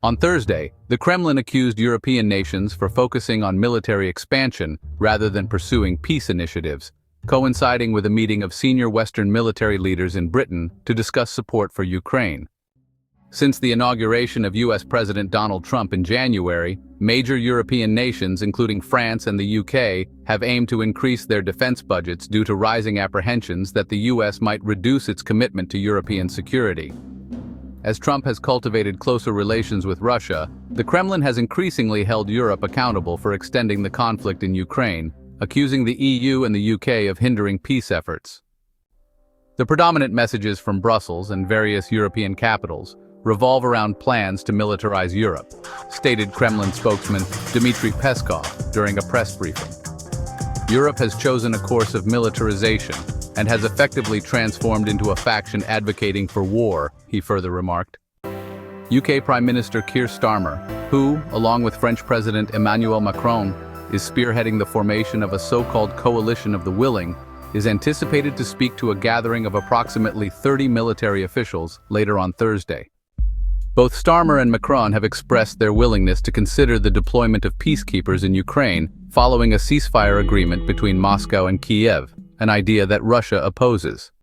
On Thursday, the Kremlin accused European nations for focusing on military expansion rather than pursuing peace initiatives, coinciding with a meeting of senior Western military leaders in Britain to discuss support for Ukraine. Since the inauguration of US President Donald Trump in January, major European nations, including France and the UK, have aimed to increase their defense budgets due to rising apprehensions that the US might reduce its commitment to European security. As Trump has cultivated closer relations with Russia, the Kremlin has increasingly held Europe accountable for extending the conflict in Ukraine, accusing the EU and the UK of hindering peace efforts. The predominant messages from Brussels and various European capitals revolve around plans to militarize Europe, stated Kremlin spokesman Dmitry Peskov during a press briefing. Europe has chosen a course of militarization and has effectively transformed into a faction advocating for war, he further remarked. UK Prime Minister Keir Starmer, who, along with French President Emmanuel Macron, is spearheading the formation of a so-called coalition of the willing, is anticipated to speak to a gathering of approximately 30 military officials later on Thursday. Both Starmer and Macron have expressed their willingness to consider the deployment of peacekeepers in Ukraine following a ceasefire agreement between Moscow and Kiev, an idea that Russia opposes.